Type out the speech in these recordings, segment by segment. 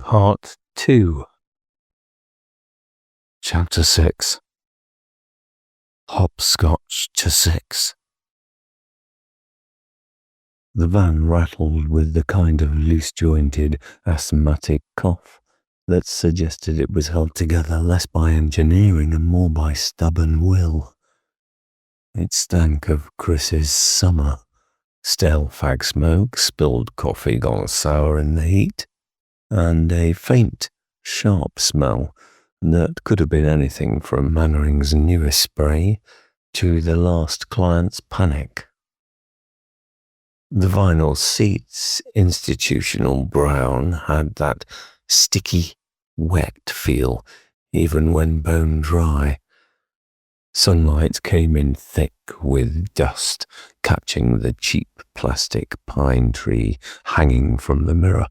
Part 2. Chapter 6. Hopscotch to 6. The van rattled with the kind of loose-jointed, asthmatic cough that suggested it was held together less by engineering and more by stubborn will. It stank of Chris's summer. Stale fag smoke, spilled coffee gone sour in the heat, and a faint, sharp smell that could have been anything from Mannering's newest spray to the last client's panic. The vinyl seats, institutional brown, had that sticky, wet feel, even when bone dry. Sunlight came in thick with dust, catching the cheap plastic pine tree hanging from the mirror.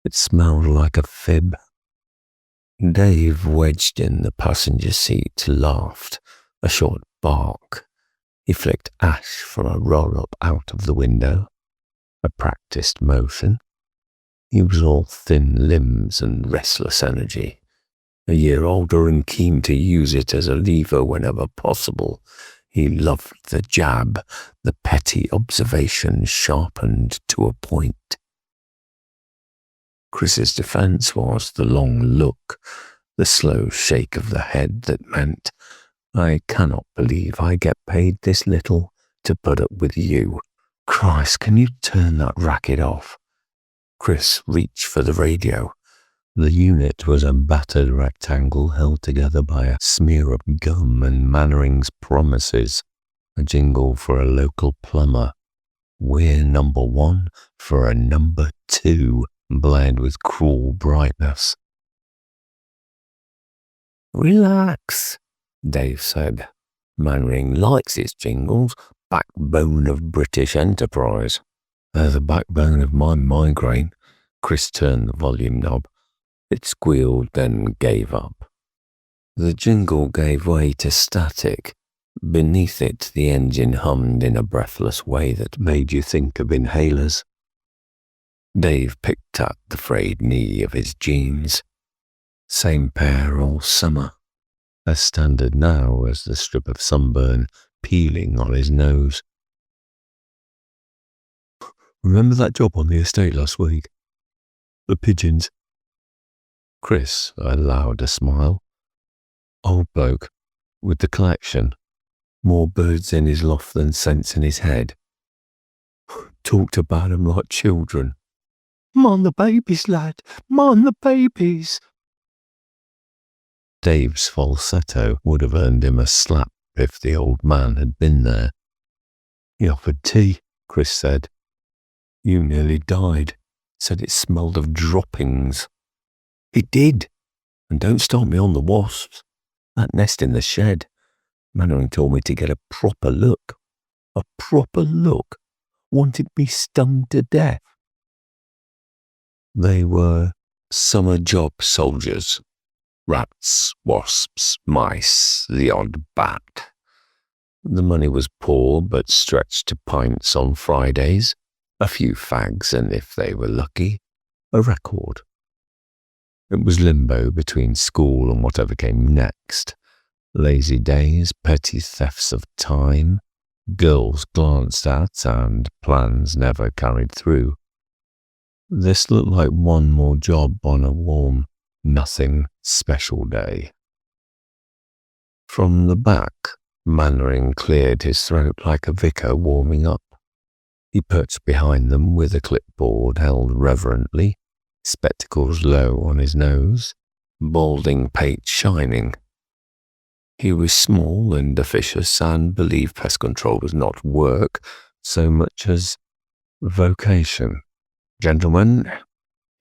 It smelled like a fib. Dave, wedged in the passenger seat, laughed, a short bark. He flicked ash from a roll-up out of the window, a practiced motion. He was all thin limbs and restless energy, a year older and keen to use it as a lever whenever possible. He loved the jab, the petty observation sharpened to a point. Chris's defense was the long look, the slow shake of the head that meant, "I cannot believe I get paid this little to put up with you. Christ, can you turn that racket off?" Chris reached for the radio. The unit was a battered rectangle held together by a smear of gum and Mannering's promises, a jingle for a local plumber. "We're number 1 for a number 2, blared with cruel brightness. "Relax," Dave said. "Mannering likes its jingles, backbone of British enterprise." "They're the backbone of my migraine." Chris turned the volume knob. It squealed, then gave up. The jingle gave way to static. Beneath it, the engine hummed in a breathless way that made you think of inhalers. Dave picked at the frayed knee of his jeans. Same pair all summer, as standard now as the strip of sunburn peeling on his nose. "Remember that job on the estate last week? The pigeons?" Chris allowed a smile. "Old bloke, with the collection. More birds in his loft than sense in his head. Talked about 'em like children. Mind the babies, lad, mind the babies." Dave's falsetto would have earned him a slap if the old man had been there. "He offered tea," Chris said. "You nearly died. Said it smelled of droppings." "It did. And don't start me on the wasps. That nest in the shed. Mannering told me to get a proper look. A proper look. Wanted me stung to death." They were summer job soldiers. Rats, wasps, mice, the odd bat. The money was poor but stretched to pints on Fridays, a few fags, and if they were lucky, a record. It was limbo between school and whatever came next. Lazy days, petty thefts of time, girls glanced at and plans never carried through. This looked like one more job on a warm, nothing special day. From the back, Mannering cleared his throat like a vicar warming up. He perched behind them with a clipboard held reverently, spectacles low on his nose, balding pate shining. He was small and officious and believed pest control was not work so much as vocation. "Gentlemen,"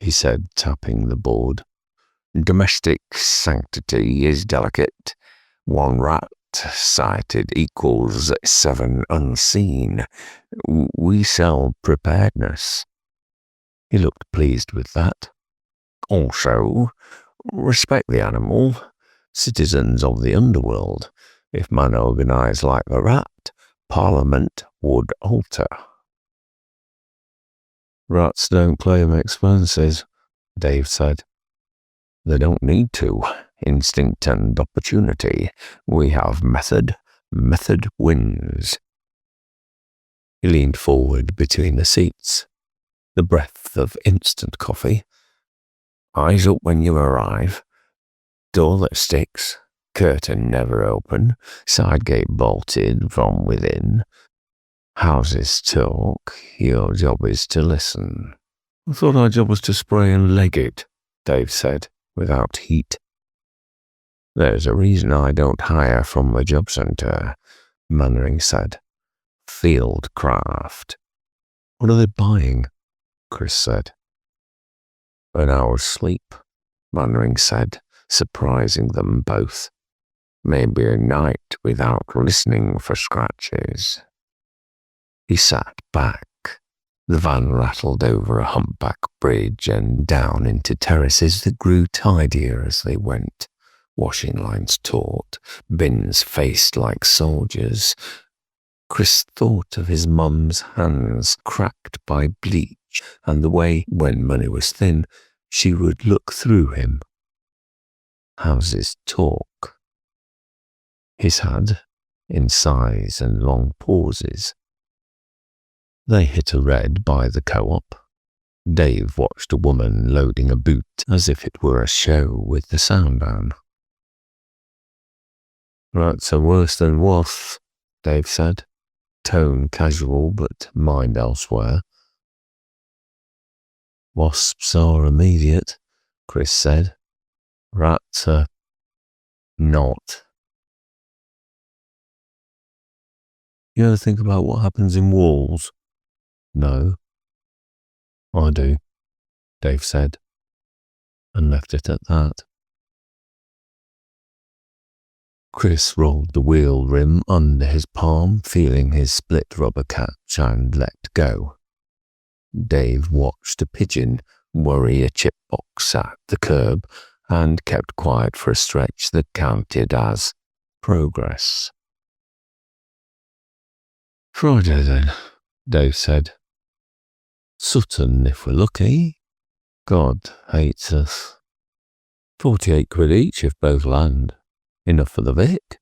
he said, tapping the board, "domestic sanctity is delicate. 1 rat sighted equals 7 unseen. We sell preparedness." He looked pleased with that. "Also, respect the animal. Citizens of the underworld. If man organized like the rat, Parliament would alter." "Rats don't claim expenses," Dave said. They don't need to. Instinct and opportunity. We have method. Method wins. He leaned forward between the seats. The breath of instant coffee. Eyes up when you arrive. Door that sticks. Curtain never open. Side gate bolted from within. Houses talk. Your job is to listen. I thought our job was to spray and leg it, Dave said, without heat. There's a reason I don't hire from the job centre, Mannering said. Field craft. What are they buying? Chris said. An hour's sleep, Mannering said, surprising them both. Maybe a night without listening for scratches. He sat back. The van rattled over a humpback bridge and down into terraces that grew tidier as they went. Washing lines taut, bins faced like soldiers. Chris thought of his mum's hands cracked by bleach and the way, when money was thin, she would look through him. Houses talk. His had, in size and long pauses. They hit a red by the co-op. Dave watched a woman loading a boot as if it were a show with the sound on. Rats are worse than wasps, Dave said, tone casual but mind elsewhere. Wasps are immediate, Chris said. Rats are not. You ever think about what happens in walls? No. I do, Dave said, and left it at that. Chris rolled the wheel rim under his palm, feeling his split rubber catch, and let go. Dave watched a pigeon worry a chip box at the curb and kept quiet for a stretch that counted as progress. Friday then, Dave said. Sutton if we're lucky. God hates us. 48 quid each if both land. Enough for the Vic.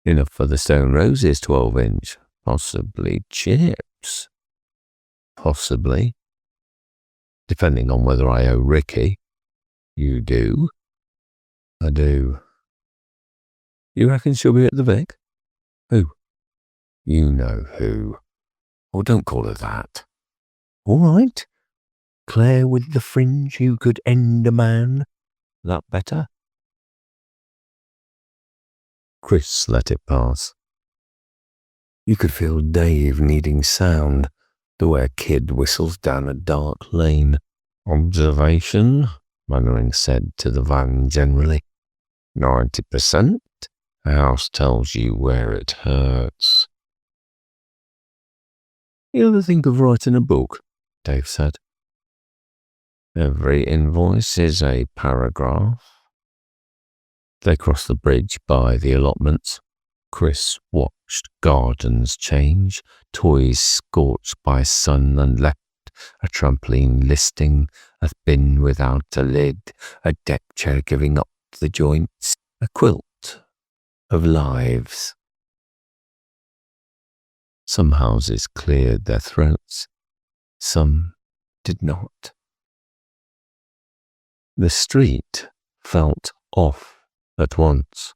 Enough for the Stone Roses 12-inch. Possibly chips. Possibly. Depending on whether I owe Ricky. You do? I do. You reckon she'll be at the Vic? Who? You know who. Oh, don't call her that. All right. Claire with the fringe who could end a man. That better? Chris let it pass. You could feel Dave needing sound, the way a kid whistles down a dark lane. Observation, Mannering said to the van generally. 90%. The house tells you where it hurts. You ever think of writing a book? Dave said. Every invoice is a paragraph. They crossed the bridge by the allotments. Chris watched gardens change, toys scorched by sun and left, a trampoline listing, a bin without a lid, a deck chair giving up the joints, a quilt of lives. Some houses cleared their throats, some did not. The street felt off at once.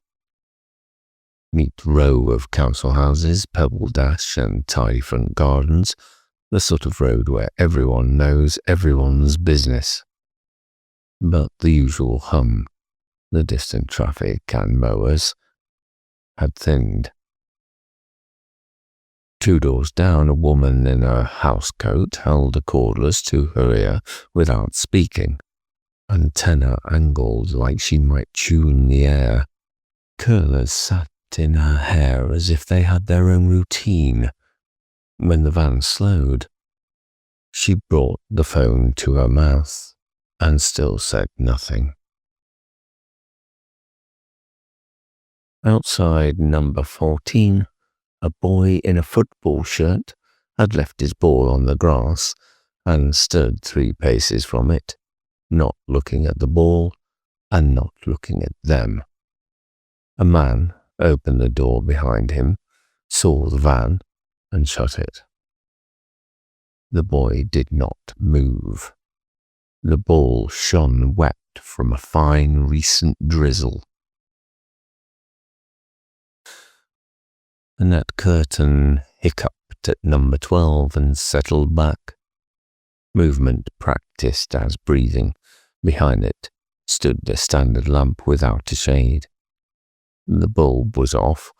Neat row of council houses, pebble dash and tidy front gardens, the sort of road where everyone knows everyone's business. But the usual hum, the distant traffic and mowers, had thinned. 2 doors down, a woman in a housecoat held a cordless to her ear without speaking. Antenna angled like she might tune the air. Curlers sat in her hair as if they had their own routine. When the van slowed, she brought the phone to her mouth and still said nothing. Outside number 14, a boy in a football shirt had left his ball on the grass and stood 3 paces from it, not looking at the ball and not looking at them. A man opened the door behind him, saw the van, and shut it. The boy did not move. The ball shone wet from a fine recent drizzle. The net curtain hiccuped at number 12 and settled back. Movement practiced as breathing. Behind it stood a standard lamp without a shade. The bulb was off.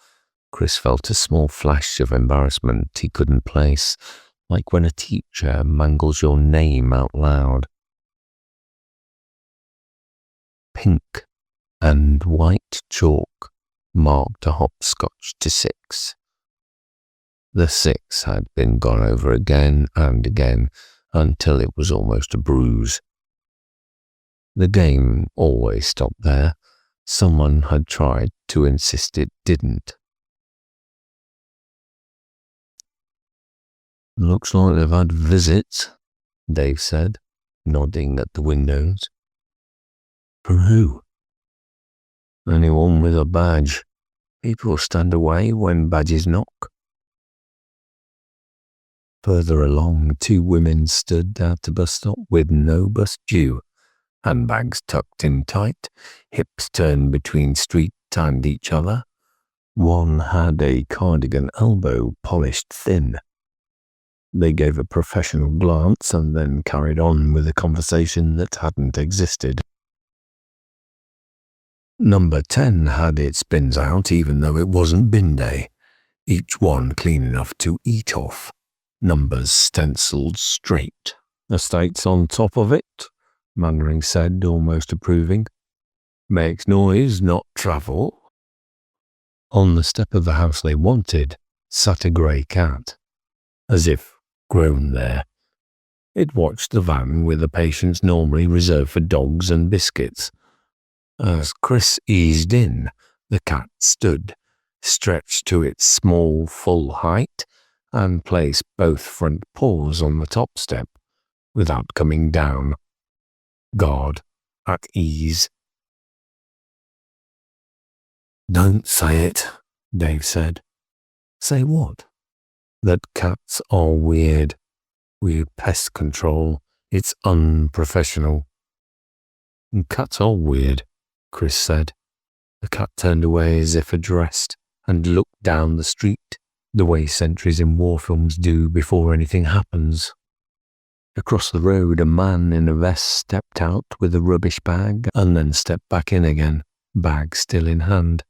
Chris felt a small flash of embarrassment he couldn't place, like when a teacher mangles your name out loud. Pink and white chalk marked a hopscotch to 6. The 6 had been gone over again and again until it was almost a bruise. The game always stopped there. Someone had tried to insist it didn't. "Looks like they've had visits," Dave said, nodding at the windows. "From who?" "Anyone with a badge. People stand away when badges knock." Further along, 2 women stood at a bus stop with no bus due, handbags tucked in tight, hips turned between street and each other. One had a cardigan elbow polished thin. They gave a professional glance and then carried on with a conversation that hadn't existed. Number 10 had its bins out even though it wasn't bin day, each one clean enough to eat off, numbers stenciled straight. "Estate's on top of it," Mannering said, almost approving. "Makes noise, not travel." On the step of the house they wanted sat a grey cat, as if grown there. It watched the van with the patience normally reserved for dogs and biscuits. As Chris eased in, the cat stood, stretched to its small, full height, and placed both front paws on the top step, without coming down. Guard, at ease. "Don't say it," Dave said. "Say what?" "That cats are weird. Weird pest control. It's unprofessional." "Cats are weird," Chris said. The cat turned away as if addressed and looked down the street, the way sentries in war films do before anything happens. Across the road, a man in a vest stepped out with a rubbish bag and then stepped back in again, bag still in hand.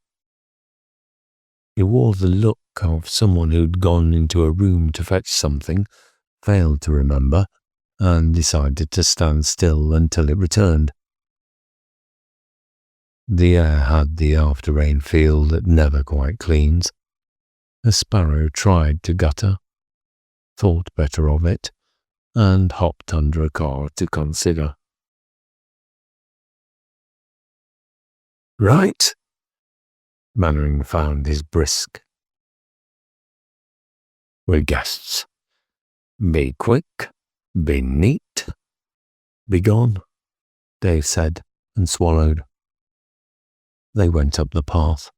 He wore the look of someone who'd gone into a room to fetch something, failed to remember, and decided to stand still until it returned. The air had the after-rain feel that never quite cleans. A sparrow tried to gutter, thought better of it, and hopped under a car to consider. "Right?" Mannering found his brisk. "We're guests. Be quick, be neat, be gone," Dave said, and swallowed. They went up the path.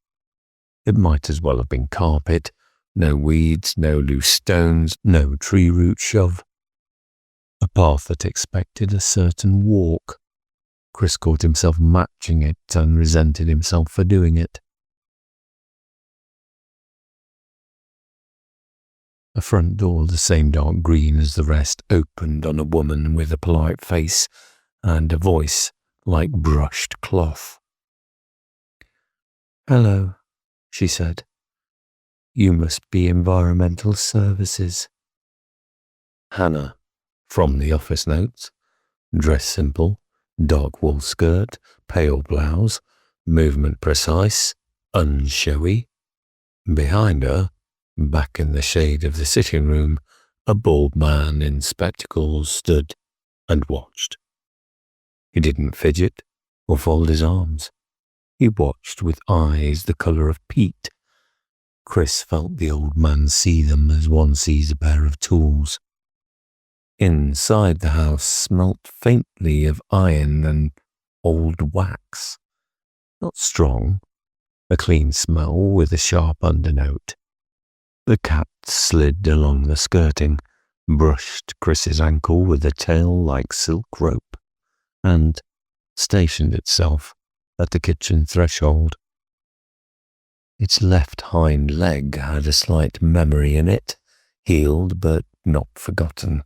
It might as well have been carpet. No weeds, no loose stones, no tree root shove. A path that expected a certain walk. Chris caught himself matching it and resented himself for doing it. A front door, the same dark green as the rest, opened on a woman with a polite face and a voice like brushed cloth. "Hello," she said. "You must be environmental services." Hannah, from the office notes. Dress simple, dark wool skirt, pale blouse, movement precise, unshowy. Behind her, back in the shade of the sitting room, a bald man in spectacles stood and watched. He didn't fidget or fold his arms. He watched with eyes the colour of peat. Chris felt the old man see them as one sees a pair of tools. Inside the house smelt faintly of iron and old wax. Not strong, a clean smell with a sharp undernote. The cat slid along the skirting, brushed Chris's ankle with a tail like silk rope, and stationed itself at the kitchen threshold. Its left hind leg had a slight memory in it, healed but not forgotten.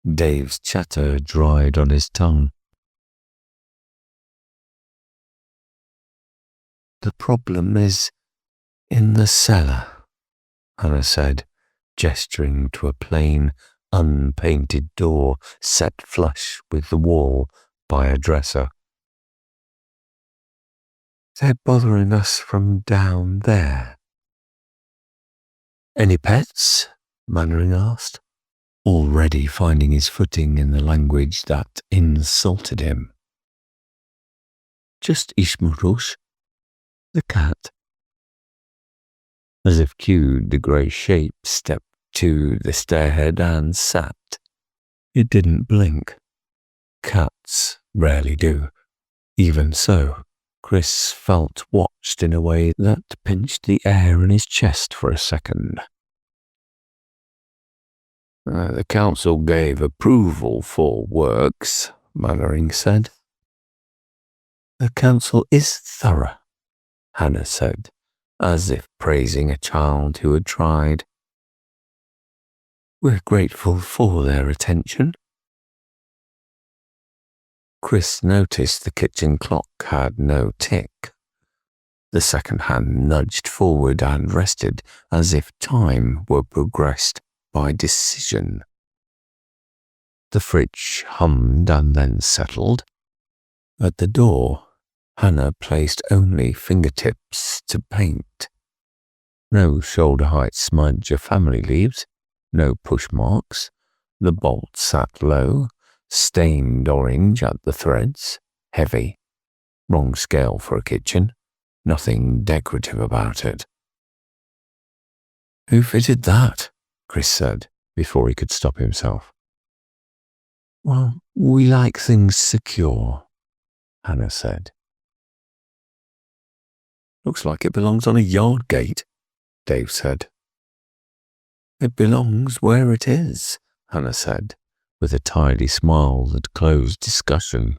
Dave's chatter dried on his tongue. "The problem is in the cellar," Hannah said, gesturing to a plain, unpainted door set flush with the wall by a dresser. "They're bothering us from down there." "Any pets?" Mannering asked, already finding his footing in the language that insulted him. "Just Eeshmeroosh, the cat." As if cued, the grey shape stepped to the stairhead and sat. It didn't blink. Cats rarely do. Even so, Chris felt watched in a way that pinched the air in his chest for a second. The council gave approval for works," Mannering said. "The council is thorough," Hannah said, as if praising a child who had tried. "We're grateful for their attention." Chris noticed the kitchen clock had no tick. The second hand nudged forward and rested as if time were progressed by decision. The fridge hummed and then settled. At the door, Hannah placed only fingertips to paint. No shoulder-height smudge of family leaves, no push marks. The bolt sat low, stained orange at the threads, heavy. Wrong scale for a kitchen. Nothing decorative about it. "Who fitted that?" Chris said, before he could stop himself. "Well, we like things secure," Hannah said. "Looks like it belongs on a yard gate," Dave said. "It belongs where it is," Hannah said, with a tidy smile that closed discussion.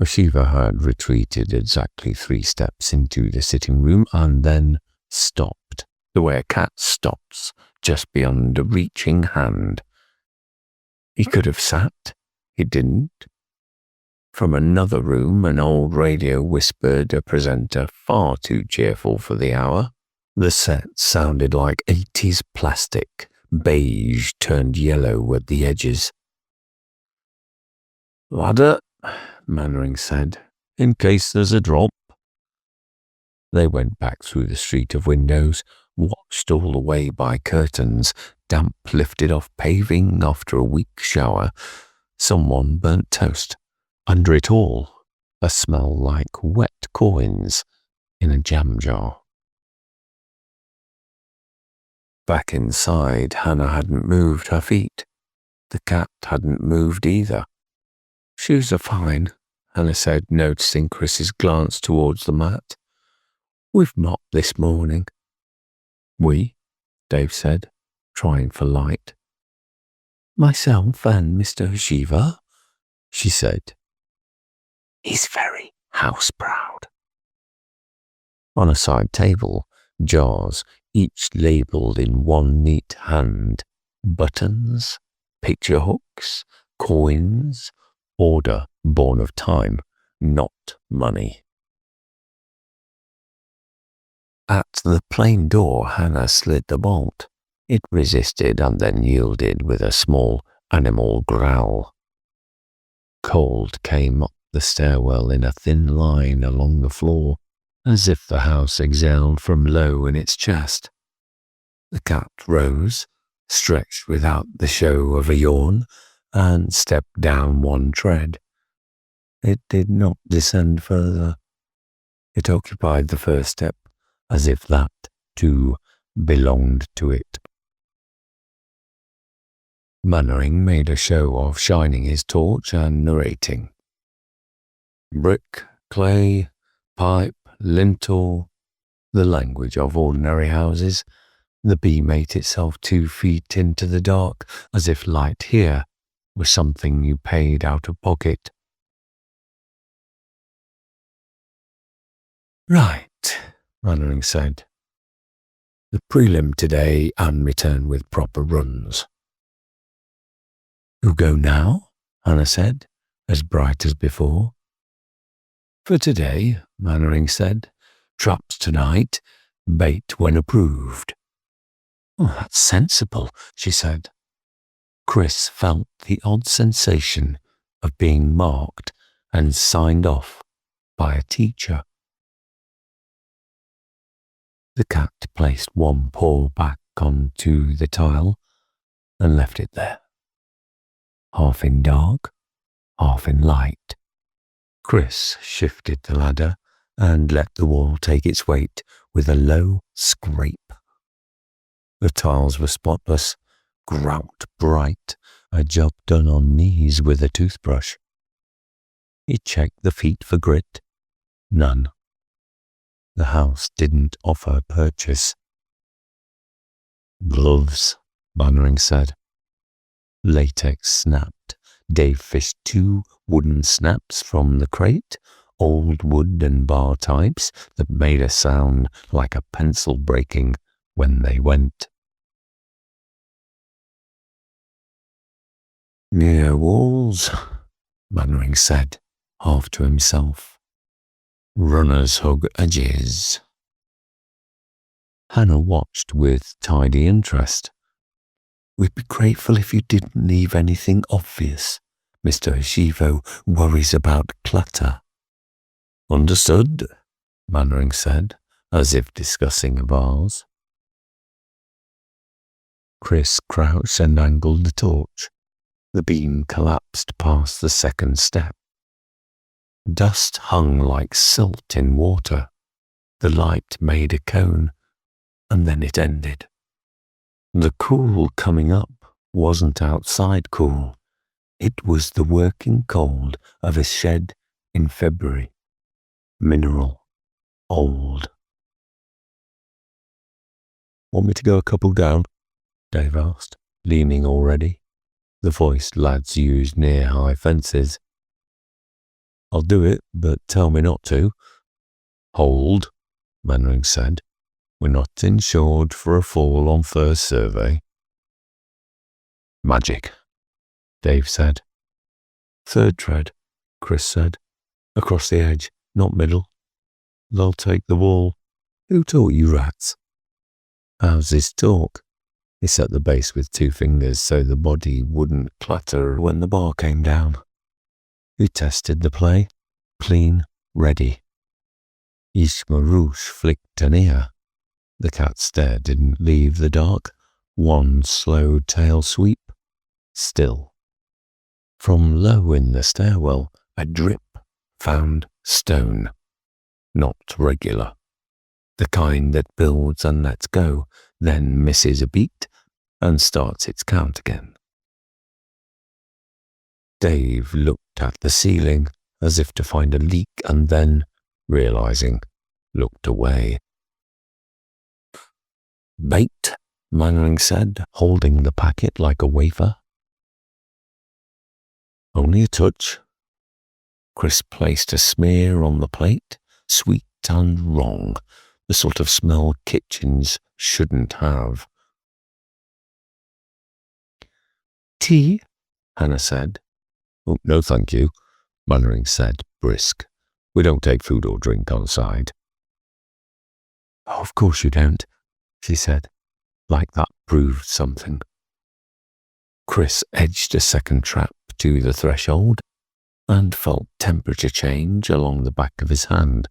Huseevo had retreated exactly 3 steps into the sitting room and then stopped, the way a cat stops, just beyond a reaching hand. He could have sat. He didn't. From another room, an old radio whispered a presenter far too cheerful for the hour. The set sounded like 80s plastic, beige turned yellow at the edges. "Ladder," Mannering said, "in case there's a drop." They went back through the street of windows, watched all the way by curtains, damp lifted off paving after a weak shower. Someone burnt toast. Under it all, a smell like wet coins in a jam jar. Back inside, Hannah hadn't moved her feet. The cat hadn't moved either. "Shoes are fine," Hannah said, noticing Chris's glance towards the mat. "We've mopped this morning." "We?" Dave said, trying for light. "Myself and Mr. Huseevo," she said. "He's very house-proud." On a side table, jars, each labelled in one neat hand. Buttons, picture hooks, coins, order born of time, not money. At the plain door, Hannah slid the bolt. It resisted and then yielded with a small animal growl. Cold came up the stairwell in a thin line along the floor, as if the house exhaled from low in its chest. The cat rose, stretched without the show of a yawn, and stepped down 1 tread. It did not descend further. It occupied the first step, as if that, too, belonged to it. Mannering made a show of shining his torch and narrating. Brick, clay, pipe, lintel, the language of ordinary houses. The beam ate itself 2 feet into the dark, as if light here was something you paid out of pocket. Right, Mannering said. The prelim today and return with proper runs. You'll go now? Hannah said, as bright as before. For today, Mannering said. Traps tonight, bait when approved. Oh, that's sensible, she said. Chris felt the odd sensation of being marked and signed off by a teacher. The cat placed one paw back onto the tile and left it there, half in dark, half in light. Chris shifted the ladder and let the wall take its weight with a low scrape. The tiles were spotless, grout bright, a job done on knees with a toothbrush. He checked the feet for grit. None. The house didn't offer purchase. Gloves, Mannering said. Latex snapped. Dave fished 2 wooden snaps from the crate, old wood and bar types that made a sound like a pencil breaking when they went. Near walls, Mannering said, half to himself. Runners hug edges. Hannah watched with tidy interest. We'd be grateful if you didn't leave anything obvious. Mr. Huseevo worries about clutter. Understood, Mannering said, as if discussing a vase. Chris crouched and angled the torch. The beam collapsed past the second step. Dust hung like silt in water. The light made a cone, and then it ended. The cool coming up wasn't outside cool. It was the working cold of a shed in February. Mineral. Old. Want me to go a couple down? Dave asked, leaning already. The voice lads used near high fences. I'll do it, but tell me not to. Hold, Mannering said. We're not insured for a fall on first survey. Magic, Dave said. Third tread, Chris said. Across the edge, not middle. They'll take the wall. Who taught you rats? Houses talk. He set the base with 2 fingers so the body wouldn't clatter when the bar came down. He tested the play. Clean, ready. Eeshmeroosh flicked an ear. The cat's stare didn't leave the dark. One slow tail sweep. Still. From low in the stairwell, a drip found stone. Not regular. The kind that builds and lets go, then misses a beat and starts its count again. Dave looked at the ceiling as if to find a leak and then, realizing, looked away. Bait, Mannering said, holding the packet like a wafer. Only a touch. Chris placed a smear on the plate, sweet and wrong, the sort of smell kitchens shouldn't have. Tea? Hannah said. Oh, no thank you, Mannering said, brisk. We don't take food or drink on side. Oh, of course you don't, she said, like that proved something. Chris edged a second trap to the threshold and felt temperature change along the back of his hand,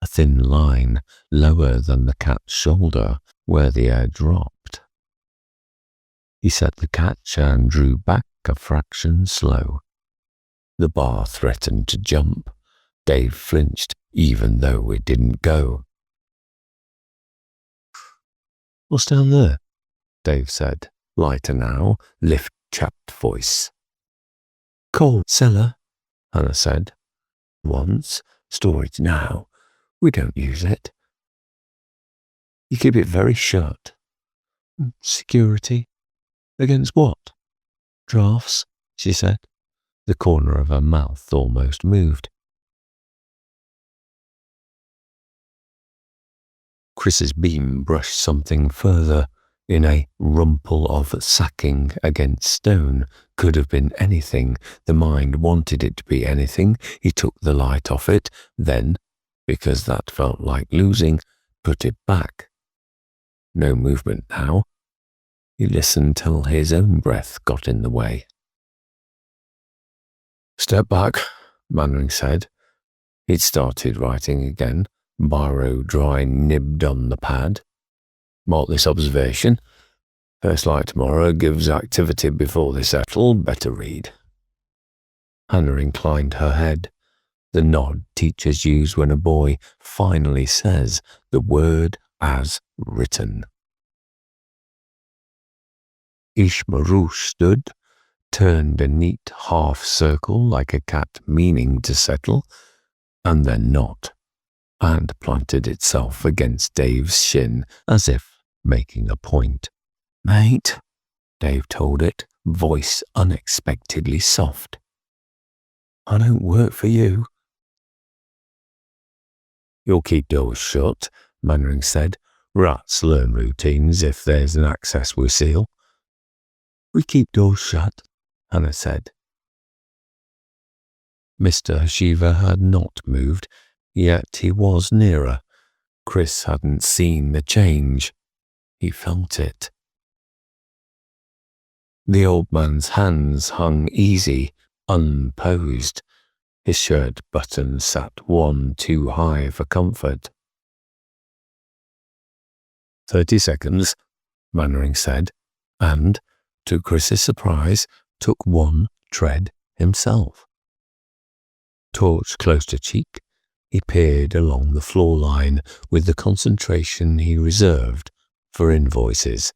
a thin line lower than the cat's shoulder where the air dropped. He set the catch and drew back a fraction slow. The bar threatened to jump. Dave flinched, even though it didn't go. What's down there? Dave said, lighter now, lift chapped voice. "Coal cellar," Hannah said. "Once, storage now. We don't use it. You keep it very shut." "Security? Against what?" "Drafts," she said. The corner of her mouth almost moved. Chris's beam brushed something further. In a rumple of sacking against stone, could have been anything. The mind wanted it to be anything. He took the light off it, then, because that felt like losing, put it back. No movement now. He listened till his own breath got in the way. "Step back," Mannering said. He'd started writing again, biro dry nibbed on the pad. "Mark this observation. First light tomorrow gives activity before they settle. Better read." Hannah inclined her head, the nod teachers use when a boy finally says the word as written. Eeshmeroosh stood, turned a neat half circle like a cat meaning to settle, and then not, and planted itself against Dave's shin as if making a point. "Mate," Dave told it, voice unexpectedly soft. "I don't work for you." "You'll keep doors shut," Mannering said. "Rats learn routines if there's an access we seal." "We keep doors shut," Hannah said. Mr. Huseevo had not moved, yet he was nearer. Chris hadn't seen the change. He felt it. The old man's hands hung easy, unposed. His shirt buttons sat one too high for comfort. 30 seconds, Mannering said, and, to Chris's surprise, took one tread himself. Torch close to cheek, he peered along the floor line with the concentration he reserved for invoices.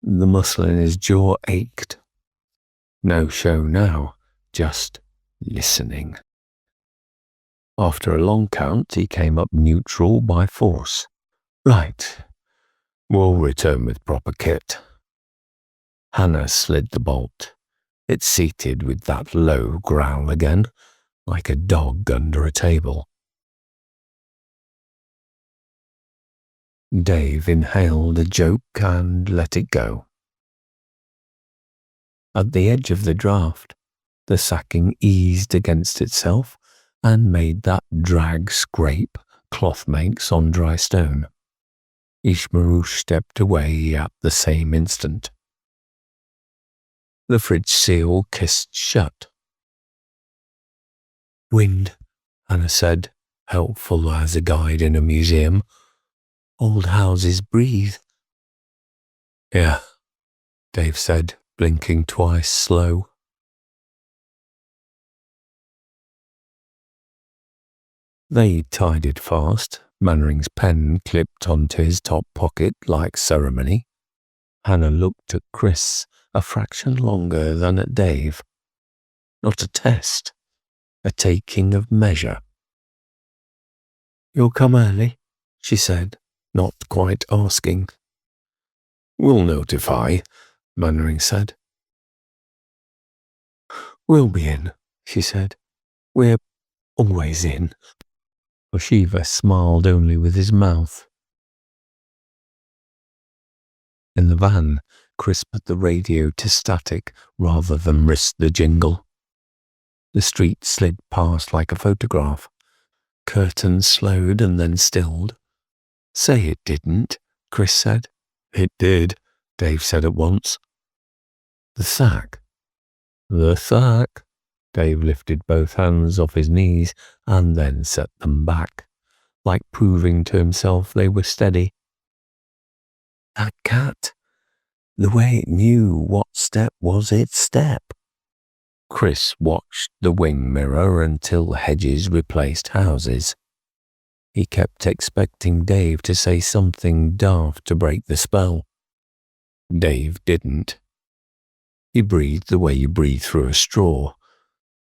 The muscle in his jaw ached. No show now, just listening. After a long count, he came up neutral by force. "Right, we'll return with proper kit." Hannah slid the bolt. It seated with that low growl again, like a dog under a table. Dave inhaled a joke and let it go. At the edge of the draft, the sacking eased against itself and made that drag scrape cloth makes on dry stone. Eeshmeroosh stepped away at the same instant. The fridge seal kissed shut. "Wind," Hannah said, helpful as a guide in a museum. "Old houses breathe." "Yeah," Dave said, blinking twice slow. They tied it fast. Mannering's pen clipped onto his top pocket like ceremony. Hannah looked at Chris a fraction longer than at Dave. Not a test, a taking of measure. "You'll come early," she said, not quite asking. "We'll notify," Mannering said. "We'll be in," she said. "We're always in." Huseevo smiled only with his mouth. In the van, Chris put the radio to static rather than risk the jingle. The street slid past like a photograph. Curtains slowed and then stilled. "Say it didn't," Chris said. "It did," Dave said at once. "The sack." "The sack." Dave lifted both hands off his knees and then set them back, like proving to himself they were steady. "That cat, the way it knew what step was its step." Chris watched the wing mirror until hedges replaced houses. He kept expecting Dave to say something daft to break the spell. Dave didn't. He breathed the way you breathe through a straw.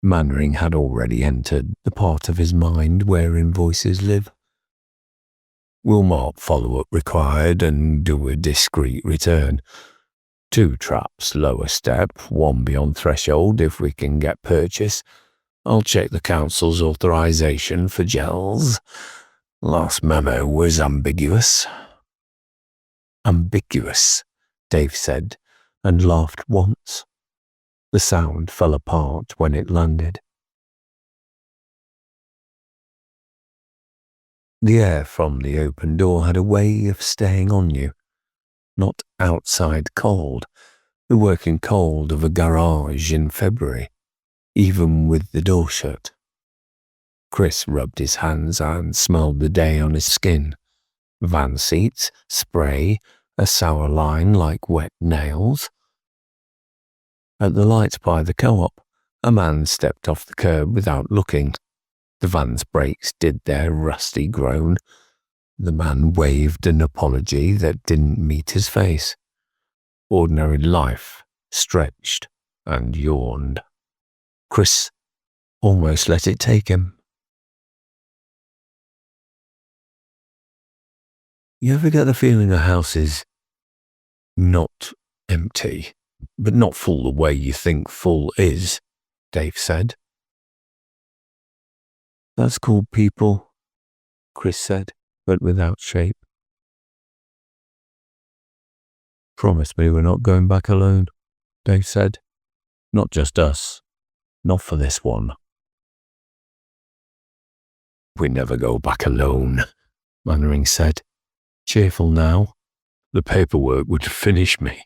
Mannering had already entered the part of his mind wherein voices live. We'll mark follow-up required and do a discreet return. 2 traps, lower step, 1 beyond threshold if we can get purchase. I'll check the council's authorization for gels. Last memo was ambiguous. Ambiguous, Dave said, and laughed once. The sound fell apart when it landed. The air from the open door had a way of staying on you. Not outside cold, the working cold of a garage in February, even with the door shut. Chris rubbed his hands and smelled the day on his skin. Van seats, spray, a sour line like wet nails. At the light by the co-op, a man stepped off the curb without looking. The van's brakes did their rusty groan. The man waved an apology that didn't meet his face. Ordinary life stretched and yawned. Chris almost let it take him. You ever get the feeling a house is not empty, but not full the way you think full is? Dave said. That's called people, Chris said, but without shape. Promise me we're not going back alone, Dave said. Not just us. Not for this one. We never go back alone, Mannering said. Cheerful now. The paperwork would finish me.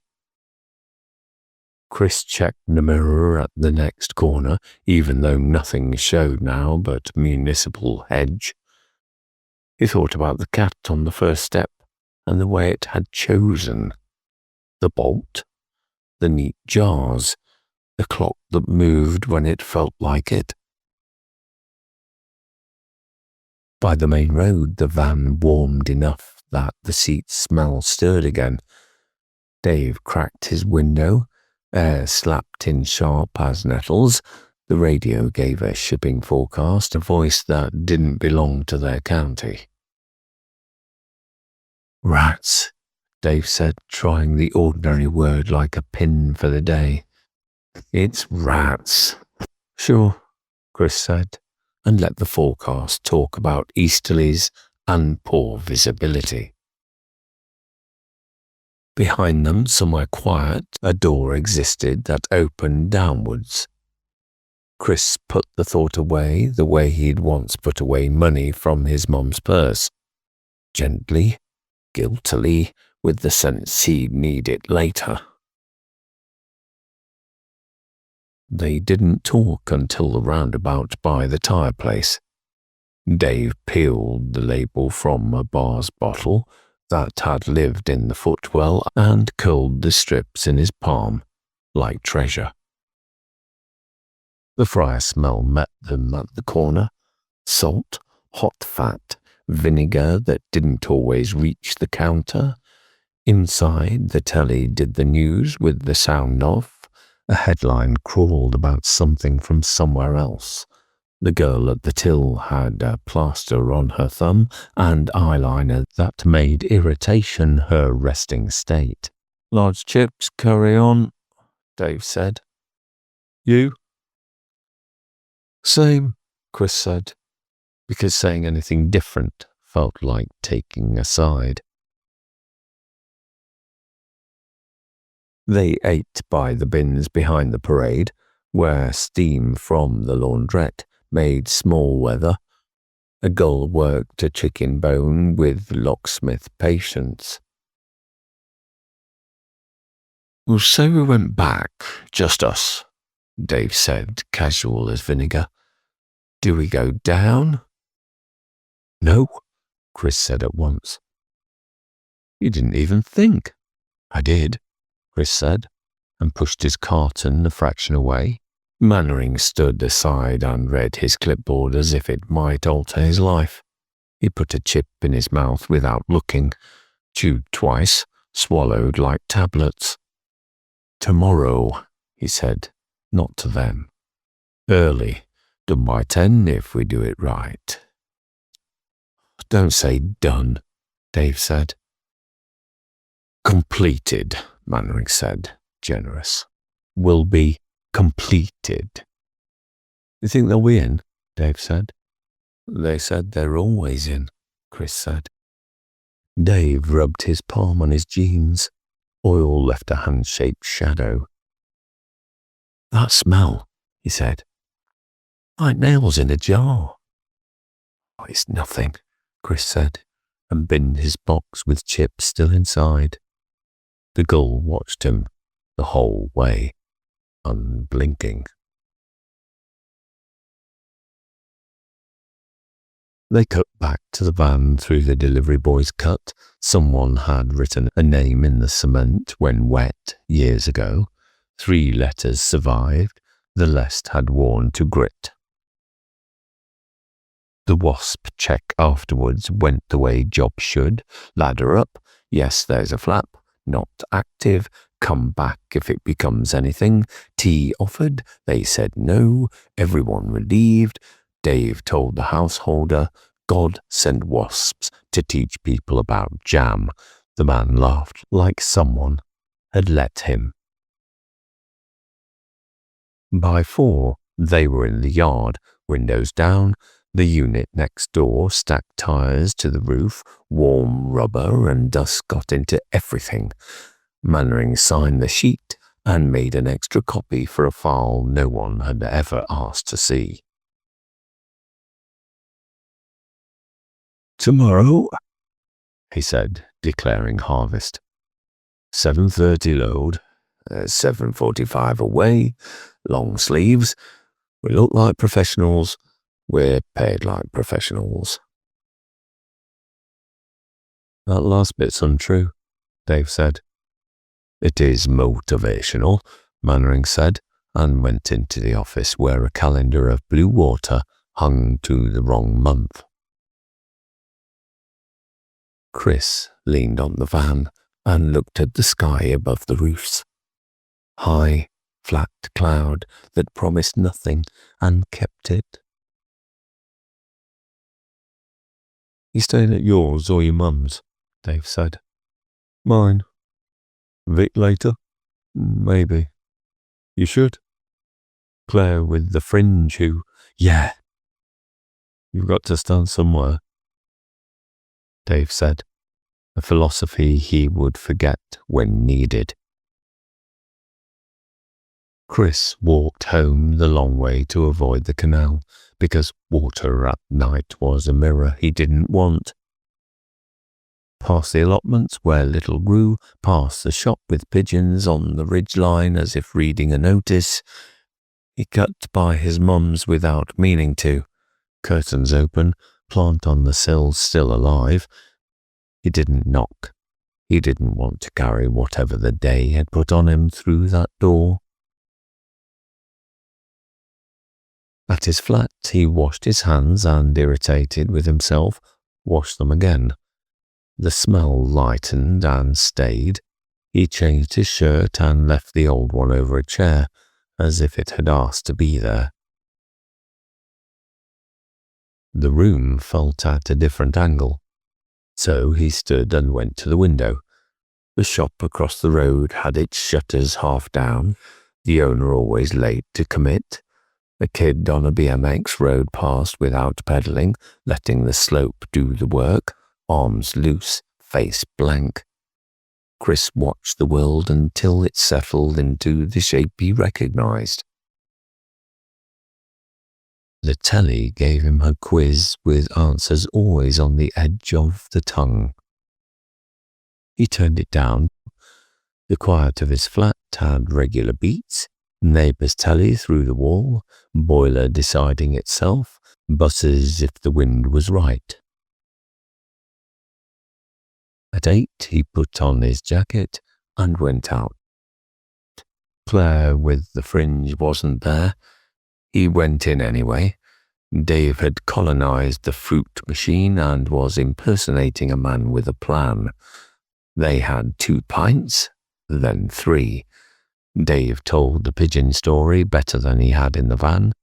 Chris checked the mirror at the next corner, even though nothing showed now but municipal hedge. He thought about the cat on the first step and the way it had chosen. The bolt, the neat jars, the clock that moved when it felt like it. By the main road, the van warmed enough that the seat smell stirred again. Dave cracked his window. Air slapped in sharp as nettles. The radio gave a shipping forecast, a voice that didn't belong to their county. Rats, Dave said, trying the ordinary word like a pin for the day. It's rats. Sure, Chris said, and let the forecast talk about easterlies and poor visibility. Behind them, somewhere quiet, a door existed that opened downwards. Chris put the thought away the way he'd once put away money from his mum's purse. Gently, guiltily, with the sense he'd need it later. They didn't talk until the roundabout by the tire place. Dave peeled the label from a bar's bottle that had lived in the footwell and curled the strips in his palm, like treasure. The fryer smell met them at the corner. Salt, hot fat, vinegar that didn't always reach the counter. Inside, the telly did the news with the sound off. A headline crawled about something from somewhere else. The girl at the till had a plaster on her thumb and eyeliner that made irritation her resting state. Large chips, curry on, Dave said. You? Same, Chris said, because saying anything different felt like taking a side. They ate by the bins behind the parade, where steam from the laundrette made small weather. A gull worked a chicken bone with locksmith patience. Well, say we went back, just us, Dave said, casual as vinegar. Do we go down? No, Chris said at once. You didn't even think. I did, Chris said, and pushed his carton a fraction away. Mannering stood aside and read his clipboard as if it might alter his life. He put a chip in his mouth without looking, chewed twice, swallowed like tablets. Tomorrow, he said, not to them. Early, done by 10 if we do it right. Don't say done, Dave said. Completed, Mannering said, generous. Will be completed. You think they'll be in? Dave said. They said they're always in, Chris said. Dave rubbed his palm on his jeans. Oil left a hand-shaped shadow. That smell, he said. Like nails in a jar. Oh, it's nothing, Chris said, and binned his box with chips still inside. The gull watched him the whole way, unblinking. They cut back to the van through the delivery boy's cut. Someone had written a name in the cement when wet years ago. 3 letters survived. The rest had worn to grit. The WASP check afterwards went the way jobs should. Ladder up. Yes, there's a flap. Not active. Come back if it becomes anything. Tea offered. They said no. Everyone relieved. Dave told the householder, God sent wasps to teach people about jam. The man laughed like someone had let him. By 4, they were in the yard, windows down. The unit next door stacked tires to the roof. Warm rubber and dust got into everything. Mannering signed the sheet and made an extra copy for a file no one had ever asked to see. Tomorrow, he said, declaring harvest. 7:30 load, 7:45 away, long sleeves. We look like professionals. We're paid like professionals. That last bit's untrue, Dave said. It is motivational, Mannering said, and went into the office where a calendar of blue water hung to the wrong month. Chris leaned on the van and looked at the sky above the roofs. High, flat cloud that promised nothing and kept it. You staying at yours or your mum's? Dave said. Mine. Vic later? Maybe. You should. Claire with the fringe who... Yeah. You've got to start somewhere, Dave said, a philosophy he would forget when needed. Chris walked home the long way to avoid the canal, because water at night was a mirror he didn't want. Past the allotments where little grew, past the shop with pigeons on the ridgeline as if reading a notice. He cut by his mum's without meaning to. Curtains open, plant on the sill still alive. He didn't knock. He didn't want to carry whatever the day had put on him through that door. At his flat, he washed his hands and, irritated with himself, washed them again. The smell lightened and stayed. He changed his shirt and left the old one over a chair, as if it had asked to be there. The room felt at a different angle, so he stood and went to the window. The shop across the road had its shutters half down, the owner always late to commit. A kid on a BMX rode past without pedalling, letting the slope do the work, arms loose, face blank. Chris watched the world until it settled into the shape he recognized. The telly gave him a quiz with answers always on the edge of the tongue. He turned it down. The quiet of his flat had regular beats. Neighbour's telly through the wall, boiler deciding itself, buses if the wind was right. At 8 he put on his jacket and went out. Claire with the fringe wasn't there. He went in anyway. Dave had colonized the fruit machine and was impersonating a man with a plan. They had 2 pints, then 3. Dave told the pigeon story better than he had in the van.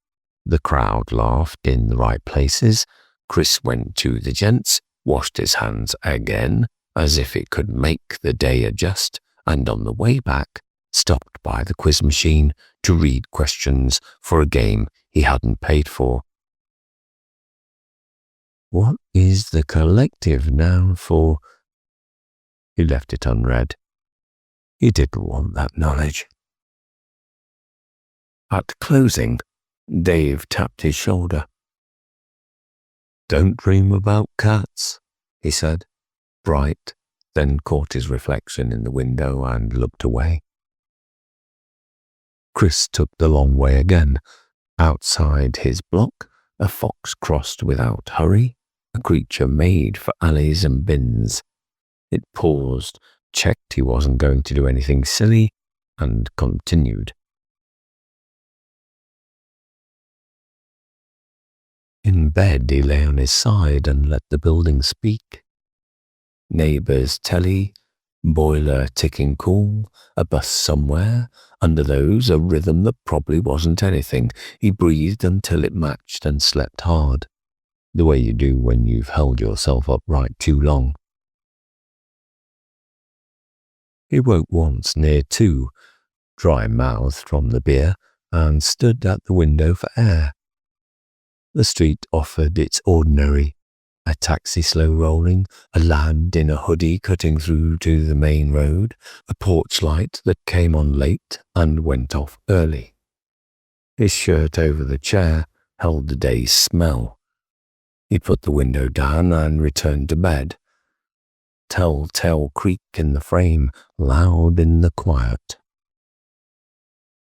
The crowd laughed in the right places. Chris went to the gents, washed his hands again, as if it could make the day adjust, and on the way back, stopped by the quiz machine to read questions for a game he hadn't paid for. What is the collective noun for? He left it unread. He didn't want that knowledge. At closing, Dave tapped his shoulder. Don't dream about cats, he said, bright, then caught his reflection in the window and looked away. Chris took the long way again. Outside his block, a fox crossed without hurry, a creature made for alleys and bins. It paused, checked he wasn't going to do anything silly, and continued. In bed, he lay on his side and let the building speak. Neighbours' telly, boiler ticking cool, a bus somewhere, under those a rhythm that probably wasn't anything. He breathed until it matched and slept hard, the way you do when you've held yourself upright too long. He woke once near 2, dry-mouthed from the beer, and stood at the window for air. The street offered its ordinary, a taxi slow rolling, a lad in a hoodie cutting through to the main road, a porch light that came on late and went off early. His shirt over the chair held the day's smell. He put the window down and returned to bed. Telltale creak in the frame, loud in the quiet.